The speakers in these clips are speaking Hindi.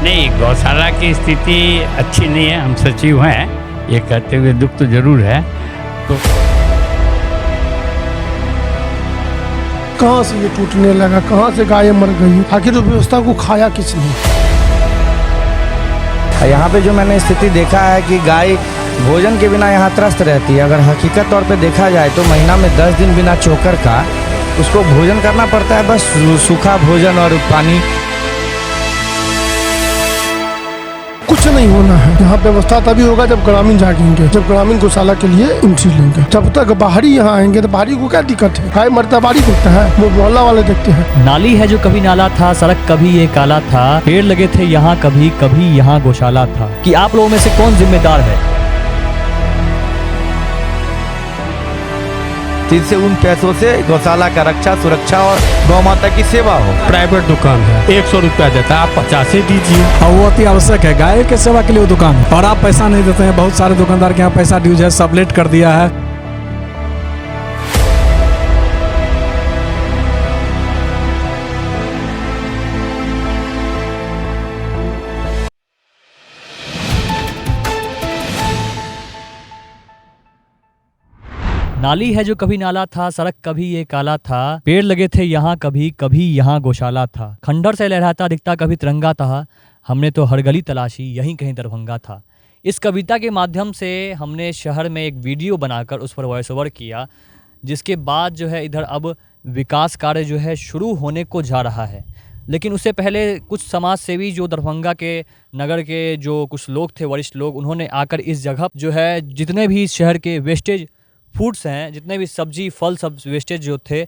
नहीं, गौशाला की स्थिति अच्छी नहीं है। हम सचिव हैं, ये कहते हुए दुख तो जरूर है। तो कहाँ से ये टूटने लगा, कहाँ से गायें मर गई, आखिर उस व्यवस्था को खाया किसने? यहाँ पे जो मैंने स्थिति देखा है कि गाय भोजन के बिना यहाँ त्रस्त रहती है। अगर हकीकत तौर पे देखा जाए तो महीना में 10 दिन बिना चोकर का उसको भोजन करना पड़ता है, बस सूखा भोजन और पानी। कुछ नहीं होना है। यहाँ व्यवस्था तभी होगा जब ग्रामीण जागेंगे, जब ग्रामीण गौशाला के लिए एंट्री लेंगे। जब तक बाहरी यहाँ आएंगे तो बाहरी को क्या दिक्कत है? गाय मरता बाहरी देखता है, वो मोहल्ला वाले देखते हैं। नाली है जो कभी नाला था, सड़क कभी ये काला था, पेड़ लगे थे यहाँ कभी कभी यहाँ गौशाला था। कि आप लोगों में से कौन जिम्मेदार है? जिससे उन पैसों से गौशाला का रक्षा, सुरक्षा और गौ माता की सेवा हो। प्राइवेट दुकान है, 100 रुपया देता है, आप 50 ही दीजिए। और वो अति आवश्यक है, गाय के सेवा के लिए वो दुकान है और आप पैसा नहीं देते हैं। बहुत सारे दुकानदार के यहाँ पैसा ड्यूज है, सब लेट कर दिया है। नाली है जो कभी नाला था, सड़क कभी ये काला था, पेड़ लगे थे यहाँ कभी कभी यहाँ गौशाला था, खंडर से लहराता दिखता कभी तिरंगा था, हमने तो हर गली तलाशी यहीं कहीं दरभंगा था। इस कविता के माध्यम से हमने शहर में एक वीडियो बनाकर उस पर वॉइस ओवर किया, जिसके बाद जो है इधर अब विकास कार्य जो है शुरू होने को जा रहा है। लेकिन उससे पहले कुछ समाज सेवी जो दरभंगा के नगर के जो कुछ लोग थे, वरिष्ठ लोग, उन्होंने आकर इस जगह जो है जितने भी शहर के वेस्टेज फूड्स हैं, जितने भी सब्जी फल सब वेस्टेज जो थे,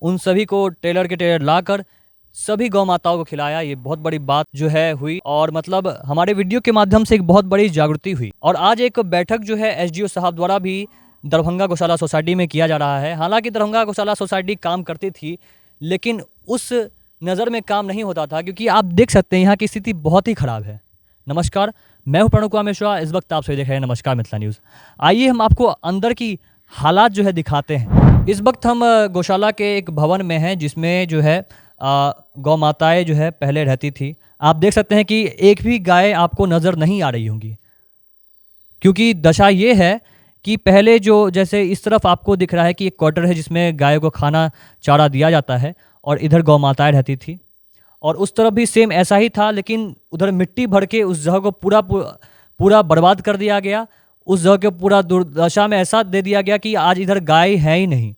उन सभी को टेलर के टेलर लाकर सभी गौ माताओं को खिलाया। ये बहुत बड़ी बात जो है हुई और मतलब हमारे वीडियो के माध्यम से एक बहुत बड़ी जागृति हुई। और आज एक बैठक जो है एसडीओ साहब द्वारा भी दरभंगा गौशाला सोसाइटी में किया जा रहा है। हालांकि दरभंगा गौशाला सोसाइटी काम करती थी, लेकिन उस नज़र में काम नहीं होता था, क्योंकि आप देख सकते हैं यहाँ की स्थिति बहुत ही ख़राब है। नमस्कार, मैं हूँ प्रणव कुमार मिश्रा। इस वक्त आप सभी देख रहे हैं नमस्कार मिथिला न्यूज़। आइए हम आपको अंदर की हालात जो है दिखाते हैं। इस वक्त हम गौशाला के एक भवन में हैं, जिसमें जो है गौ माताएँ जो है पहले रहती थी। आप देख सकते हैं कि एक भी गाय आपको नज़र नहीं आ रही होंगी, क्योंकि दशा ये है कि पहले जो जैसे इस तरफ आपको दिख रहा है कि एक क्वार्टर है जिसमें गायों को खाना चारा दिया जाता है और इधर गौ माताएँ रहती थी, और उस तरफ भी सेम ऐसा ही था। लेकिन उधर मिट्टी भर के उस जगह को पूरा बर्बाद कर दिया गया। उस जगह के पूरा दुर्दशा में ऐसा दे दिया गया कि आज इधर गाय है ही नहीं।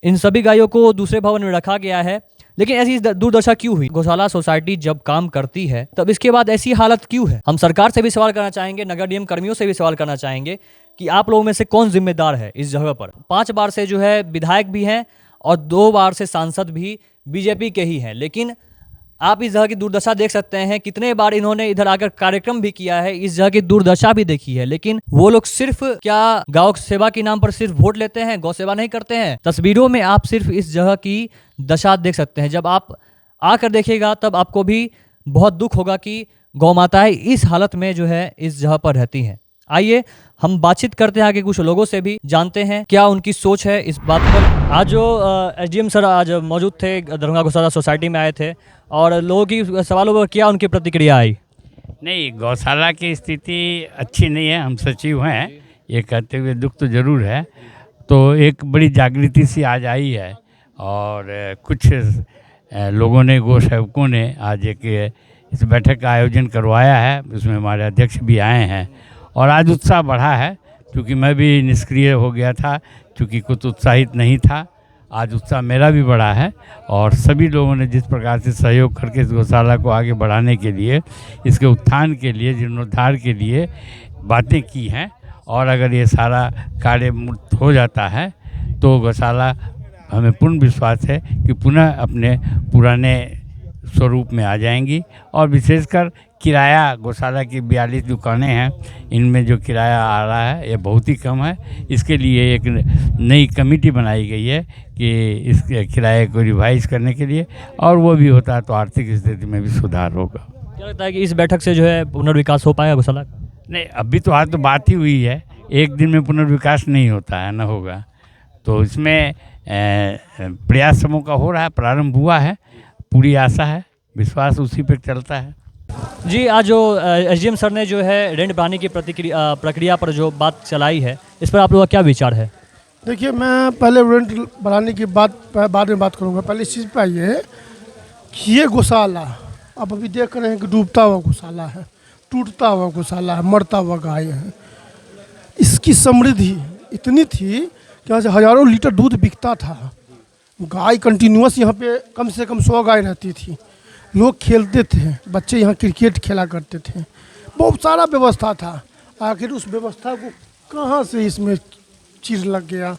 इन सभी गायों को दूसरे भवन में रखा गया है। लेकिन ऐसी दुर्दशा क्यों हुई? गौशाला सोसाइटी जब काम करती है तब इसके बाद ऐसी हालत क्यों है? हम सरकार से भी सवाल करना चाहेंगे, नगर निगम कर्मियों से भी सवाल करना चाहेंगे कि आप लोगों में से कौन जिम्मेदार है इस जगह पर। 5 बार से जो है विधायक भी हैं और 2 बार से सांसद भी बीजेपी के ही हैं, लेकिन आप इस जगह की दुर्दशा देख सकते हैं। कितने बार इन्होंने इधर आकर कार्यक्रम भी किया है, इस जगह की दुर्दशा भी देखी है, लेकिन वो लोग सिर्फ क्या गौ सेवा के नाम पर सिर्फ वोट लेते हैं, गौ सेवा नहीं करते हैं। तस्वीरों में आप सिर्फ इस जगह की दशा देख सकते हैं। जब आप आकर देखिएगा तब आपको भी बहुत दुख होगा कि गौ माताएं इस हालत में जो है इस जगह पर रहती हैं। आइए हम बातचीत करते हैं आगे कुछ लोगों से भी, जानते हैं क्या उनकी सोच है इस बात पर। आज जो एसडीएम सर आज मौजूद थे, दरभंगा गौशाला सोसाइटी में आए थे और लोगों की सवालों पर क्या उनकी प्रतिक्रिया आई? नहीं, गौशाला की स्थिति अच्छी नहीं है। हम सचिव हैं, ये कहते हुए दुख तो जरूर है। तो एक बड़ी जागृति सी आज आई है और कुछ लोगों ने, गौ सेवकों ने आज एक इस बैठक का आयोजन करवाया है। उसमें हमारे अध्यक्ष भी आए हैं और आज उत्साह बढ़ा है, क्योंकि मैं भी निष्क्रिय हो गया था, क्योंकि कुछ उत्साहित नहीं था। आज उत्साह मेरा भी बढ़ा है और सभी लोगों ने जिस प्रकार से सहयोग करके इस गौशाला को आगे बढ़ाने के लिए, इसके उत्थान के लिए, जीर्णोद्धार के लिए बातें की हैं, और अगर ये सारा कार्य मूर्त हो जाता है तो गौशाला, हमें पूर्ण विश्वास है कि पुनः अपने पुराने स्वरूप में आ जाएंगी। और विशेषकर किराया, गौशाला की 42 दुकानें हैं, इनमें जो किराया आ रहा है ये बहुत ही कम है। इसके लिए एक नई कमेटी बनाई गई है कि इस किराए को रिवाइज करने के लिए, और वो भी होता है तो आर्थिक स्थिति में भी सुधार होगा। क्या लगता है कि इस बैठक से जो है पुनर्विकास हो पाएगा गौशाला का? नहीं, अभी तो आज तो बात ही हुई है, एक दिन में पुनर्विकास नहीं होता है, न होगा। तो इसमें प्रयास समूह का हो रहा है, प्रारंभ हुआ है, पूरी आशा है, विश्वास उसी पर चलता है। जी, आज जो एसडीएम सर ने जो है रेंट बढ़ाने की प्रक्रिया पर जो बात चलाई है, इस पर आप लोगों का क्या विचार है? देखिए, मैं पहले रेंट बढ़ाने की बाद में बात करूंगा। पहले इस चीज़ पर आइए कि ये गौशाला आप अभी देख रहे हैं कि डूबता हुआ गौशाला है, टूटता हुआ गौशाला है, मरता हुआ गाय है। इसकी समृद्धि इतनी थी कि यहाँ से हज़ारों लीटर दूध बिकता था। गाय कंटिन्यूअस यहाँ पे कम से कम 100 गाय रहती थी। लोग खेलते थे, बच्चे यहाँ क्रिकेट खेला करते थे, बहुत सारा व्यवस्था था। आखिर उस व्यवस्था को कहाँ से इसमें चीर लग गया,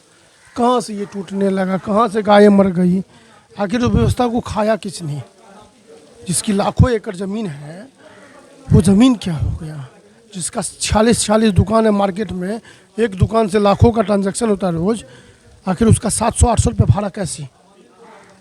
कहाँ से ये टूटने लगा, कहाँ से गायें मर गई? आखिर उस व्यवस्था को खाया किसने? जिसकी लाखों एकड़ ज़मीन है, वो ज़मीन क्या हो गया? जिसका 46 दुकान है मार्केट में, एक दुकान से लाखों का ट्रांजैक्शन होता है रोज़, आखिर उसका 700-800 रुपये भाड़ा कैसे?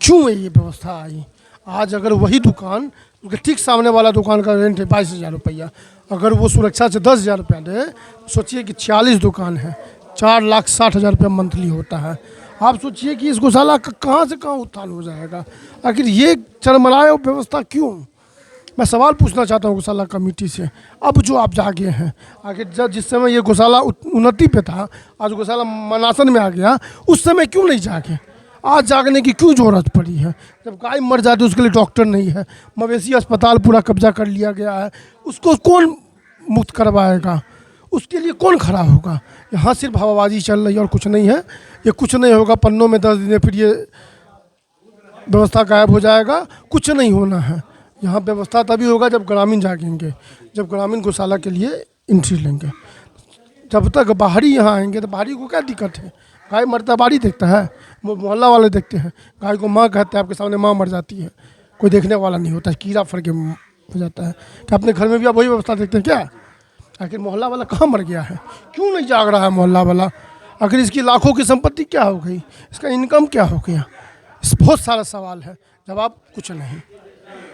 क्यों ये व्यवस्था आई? आज अगर वही दुकान, उसके ठीक सामने वाला दुकान का रेंट है 22,000 रुपया, अगर वो सुरक्षा से 10,000 रुपया दे, सोचिए कि 40 दुकान है, 4,60,000 रुपया मंथली होता है। आप सोचिए कि इस गौशाला का कहाँ से कहाँ उत्थान हो जाएगा? आखिर ये चरमराए व्यवस्था क्यों? मैं सवाल पूछना चाहता हूँ गौशाला कमेटी से। अब जो आप जागे हैं, आखिर जब जिस समय ये गौशाला उन्नति पे था, आज गौशाला मनासन में आ गया, उस समय क्यों नहीं जागे? आज जागने की क्यों ज़रूरत पड़ी है? जब गाय मर जाती है उसके लिए डॉक्टर नहीं है, मवेशी अस्पताल पूरा कब्जा कर लिया गया है, उसको कौन मुक्त करवाएगा? उसके लिए कौन खड़ा होगा? यहाँ सिर्फ हवाबाजी चल रही है और कुछ नहीं है। ये कुछ नहीं होगा, पन्नों में 10 दिन में फिर ये व्यवस्था गायब हो जाएगा। कुछ नहीं होना है। यहाँ व्यवस्था तभी होगा जब ग्रामीण जागेंगे, जब ग्रामीण गौशाला के लिए एंट्री लेंगे। जब तक बाहरी यहाँ आएंगे तो बाहरी को क्या दिक्कत है? गाय मरता बाहरी देखता है, वो मोहल्ला वाले देखते हैं। गाय को माँ कहते हैं, आपके सामने माँ मर जाती है, कोई देखने वाला नहीं होता, कीड़ा फड़ के हो जाता है। क्या अपने घर में भी आप वही व्यवस्था देखते हैं क्या? आखिर मोहल्ला वाला कहाँ मर गया है? क्यों नहीं जाग रहा है मोहल्ला वाला? आखिर इसकी लाखों की संपत्ति क्या हो गई? इसका इनकम क्या हो गया? इस बहुत सारा सवाल है, जवाब कुछ नहीं।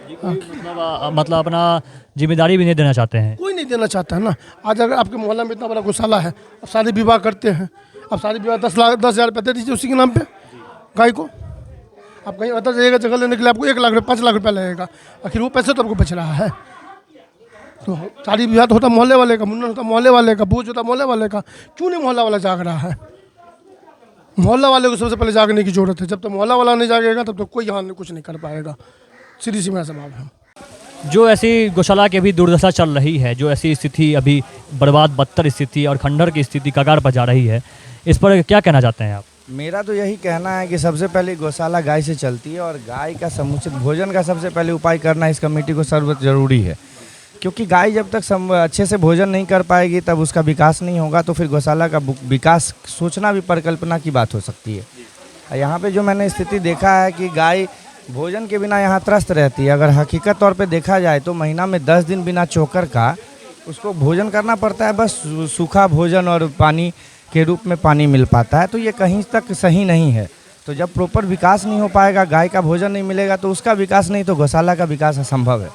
मतलब अपना जिम्मेदारी भी नहीं देना चाहते हैं? कोई नहीं देना चाहता है ना। आज अगर आपके मोहल्ला में इतना बड़ा गौशाला है, अब शादी विवाह करते हैं, अब शादी विवाह 10,000 रुपये दे दीजिए उसी के नाम पे गाय को। आप कहीं अदर जगह जगह लेने के लिए आपको 1 लाख 5 लाख रुपया लगेगा। आखिर वो पैसे तो आपको बच रहा है। तो शादी विवाह तो होता मोहल्ले वाले का, मुन्नन होता मोहल्ले वाले का, भोज होता मोहल्ले वाले का। क्यों नहीं मोहल्ला वाला जाग रहा है? मोहल्ला वाले को सबसे पहले जागने की ज़रूरत है। जब तक मोहल्ला वाला नहीं जागेगा तब तक कोई यहाँ कुछ नहीं कर पाएगा। सीधी सी मेरा सवाल है। जो ऐसी गौशाला की अभी दुर्दशा चल रही है, जो ऐसी स्थिति अभी बर्बाद बदतर स्थिति और खंडर की स्थिति कगार पर जा रही है, इस पर क्या कहना चाहते हैं आप? मेरा तो यही कहना है कि सबसे पहले गौशाला गाय से चलती है और गाय का समुचित भोजन का सबसे पहले उपाय करना इस कमेटी को सर्वोच्च जरूरी है। क्योंकि गाय जब तक अच्छे से भोजन नहीं कर पाएगी तब उसका विकास नहीं होगा, तो फिर गौशाला का विकास सोचना भी परिकल्पना की बात हो सकती है। यहाँ पे जो मैंने स्थिति देखा है कि गाय भोजन के बिना यहाँ त्रस्त रहती है। अगर हकीकत तौर पे देखा जाए तो महीना में 10 दिन बिना चोकर का उसको भोजन करना पड़ता है। बस सूखा भोजन और पानी के रूप में पानी मिल पाता है, तो ये कहीं तक सही नहीं है। तो जब प्रॉपर विकास नहीं हो पाएगा, गाय का भोजन नहीं मिलेगा, तो उसका विकास नहीं तो गौशाला का विकास असंभव है।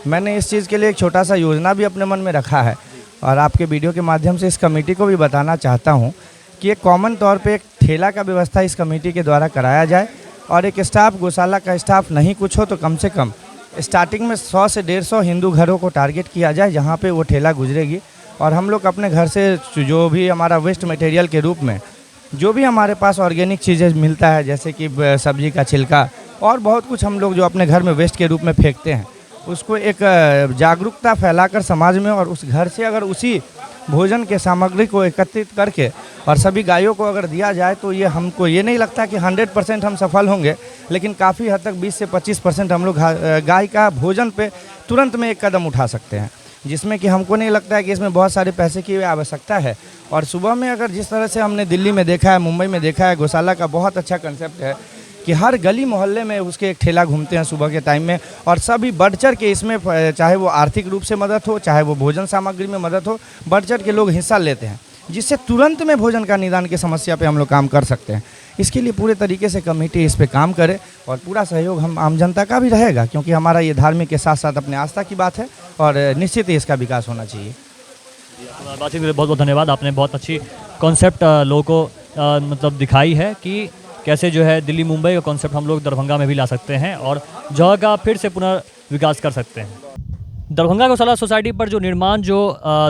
मैंने इस चीज़ के लिए एक छोटा सा योजना भी अपने मन में रखा है और आपके वीडियो के माध्यम से इस कमेटी को भी बताना चाहता हूँ कि एक कॉमन तौर पे एक ठेला का व्यवस्था इस कमेटी के द्वारा कराया जाए और एक स्टाफ, गौशाला का स्टाफ नहीं कुछ हो तो कम से कम स्टार्टिंग में 100 से 150 हिंदू घरों को टारगेट किया जाए जहाँ पे वो ठेला गुजरेगी और हम लोग अपने घर से जो भी हमारा वेस्ट मटेरियल के रूप में जो भी हमारे पास ऑर्गेनिक चीज़ें मिलता है, जैसे कि सब्जी का छिलका और बहुत कुछ हम लोग जो अपने घर में वेस्ट के रूप में फेंकते हैं, उसको एक जागरूकता फैलाकर समाज में और उस घर से अगर उसी भोजन के सामग्री को एकत्रित करके और सभी गायों को अगर दिया जाए तो ये हमको ये नहीं लगता कि 100% हम सफल होंगे, लेकिन काफ़ी हद तक 20 से 25% हम लोग गाय का भोजन पे तुरंत में एक कदम उठा सकते हैं, जिसमें कि हमको नहीं लगता है कि इसमें बहुत सारे पैसे की आवश्यकता है। और सुबह में अगर जिस तरह से हमने दिल्ली में देखा है, मुंबई में देखा है, गौशाला का बहुत अच्छा कंसेप्ट है कि हर गली मोहल्ले में उसके एक ठेला घूमते हैं सुबह के टाइम में और सभी बढ़ चढ़ के इसमें, चाहे वो आर्थिक रूप से मदद हो, चाहे वो भोजन सामग्री में मदद हो, बढ़ चढ़ के लोग हिस्सा लेते हैं, जिससे तुरंत में भोजन का निदान की समस्या पे हम लोग काम कर सकते हैं। इसके लिए पूरे तरीके से कमेटी इस पे काम करे और पूरा सहयोग हम आम जनता का भी रहेगा, क्योंकि हमारा ये धार्मिक के साथ साथ अपने आस्था की बात है और निश्चित ही इसका विकास होना चाहिए। बातचीत के लिए बहुत बहुत धन्यवाद। आपने बहुत अच्छी कॉन्सेप्ट लोगों को मतलब दिखाई है कि कैसे जो है दिल्ली मुंबई का कॉन्सेप्ट हम लोग दरभंगा में भी ला सकते हैं और जगह का फिर से पुनर्विकास कर सकते हैं। दरभंगा गौशाला सोसाइटी पर जो निर्माण जो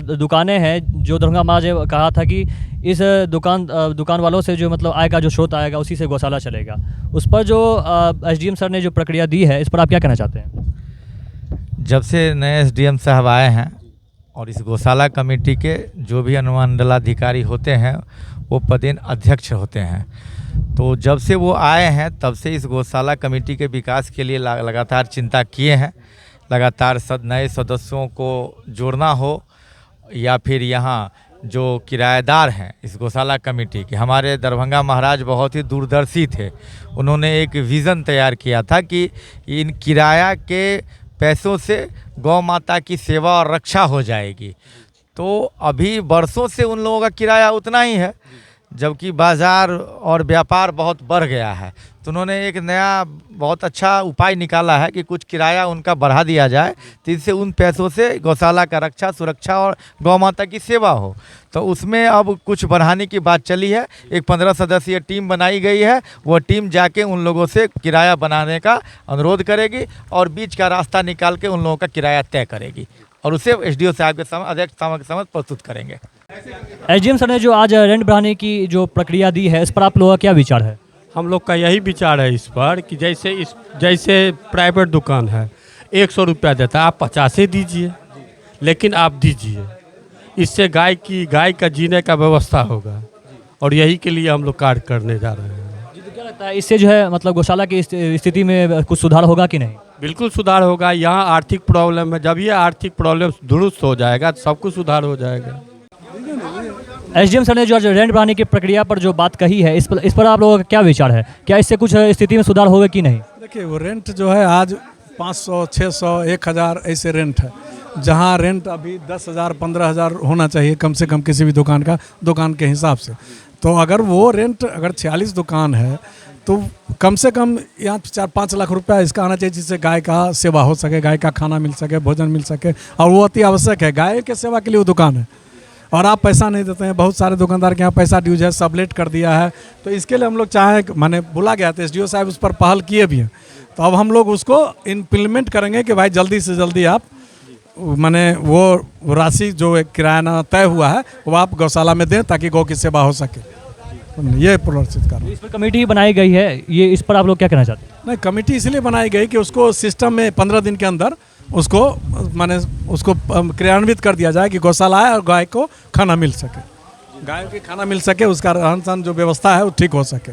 दुकानें हैं, जो दरभंगा महाराज ने कहा था कि इस दुकान वालों से जो मतलब आय का जो स्रोत आएगा उसी से गौशाला चलेगा, उस पर जो एसडीएम सर ने जो प्रक्रिया दी है, इस पर आप क्या कहना चाहते हैं? जब से नए एसडीएम साहब आए हैं और इस गौशाला कमेटी के जो भी अनुमंडलाधिकारी होते हैं वो पदेन अध्यक्ष होते हैं, तो जब से वो आए हैं तब से इस गौशाला कमेटी के विकास के लिए लगातार चिंता किए हैं। लगातार नए सदस्यों को जोड़ना हो या फिर यहाँ जो किराएदार हैं इस गौशाला कमेटी के, हमारे दरभंगा महाराज बहुत ही दूरदर्शी थे। उन्होंने एक विज़न तैयार किया था कि इन किराया के पैसों से गौ माता की सेवा और रक्षा हो जाएगी। तो अभी बरसों से उन लोगों का किराया उतना ही है, जबकि बाज़ार और व्यापार बहुत बढ़ गया है। तो उन्होंने एक नया बहुत अच्छा उपाय निकाला है कि कुछ किराया उनका बढ़ा दिया जाए, तो इससे उन पैसों से गौशाला का रक्षा, सुरक्षा और गौ माता की सेवा हो। तो उसमें अब कुछ बढ़ाने की बात चली है। एक 15 सदस्यीय टीम बनाई गई है, वो टीम जाके उन लोगों से किराया बनाने का अनुरोध करेगी और बीच का रास्ता निकाल के उन लोगों का किराया तय करेगी और उसे एसडीओ साहब के अध्यक्ष साहब के समक्ष प्रस्तुत करेंगे। एसडीएम सर ने जो आज रेंट बढ़ाने की जो प्रक्रिया दी है, इस पर आप लोगों का क्या विचार है? हम लोग का यही विचार है इस पर कि जैसे प्राइवेट दुकान है 100 रुपया देता है, आप 50 दीजिए, लेकिन आप दीजिए, इससे गाय का जीने का व्यवस्था होगा और यही के लिए हम लोग कार्य करने जा रहे हैं। जी, तो क्या लगता है इससे जो है मतलब गौशाला की स्थिति में कुछ सुधार होगा कि नहीं? बिल्कुल सुधार होगा। यहाँ आर्थिक प्रॉब्लम है, जब ये आर्थिक प्रॉब्लम दुरुस्त हो जाएगा तो सब कुछ सुधार हो जाएगा। एसडीएम सर ने जो आज रेंट बढ़ाने की प्रक्रिया पर जो बात कही है, इस पर आप लोगों का क्या विचार है? क्या इससे कुछ स्थिति में सुधार होगा कि नहीं? देखिए, वो रेंट जो है आज 500, 600, 1000 ऐसे रेंट है, जहाँ रेंट अभी 10,000, 15,000 होना चाहिए कम से कम किसी भी दुकान के हिसाब से। तो अगर वो रेंट अगर 46 दुकान है तो कम से कम यहाँ 4-5 लाख रुपया इसका आना चाहिए, जिससे गाय का सेवा हो सके, गाय का खाना मिल सके, भोजन मिल सके, और वो अति आवश्यक है। गाय के सेवा के लिए वो दुकान है और आप पैसा नहीं देते हैं। बहुत सारे दुकानदार के यहाँ पैसा ड्यूज है, सबलेट कर दिया है। तो इसके लिए हम लोग चाहें, मैंने बोला गया था, एसडीओ साहब उस पर पहल किए भी हैं, तो अब हम लोग उसको इम्प्लीमेंट करेंगे कि भाई जल्दी से जल्दी आप मैंने वो राशि जो किराया तय हुआ है वो आप गौशाला में दें ताकि गौ की सेवा हो सके। ये प्रदर्शित करना। इस पर कमेटी बनाई गई है, ये इस पर आप लोग क्या कहना चाहते हैं? नहीं, कमेटी इसलिए बनाई गई कि उसको सिस्टम में 15 दिन के अंदर उसको क्रियान्वित कर दिया जाए कि गौशाला है और गाय को खाना मिल सके, गाय के खाना मिल सके, उसका रहन सहन जो व्यवस्था है वो ठीक हो सके।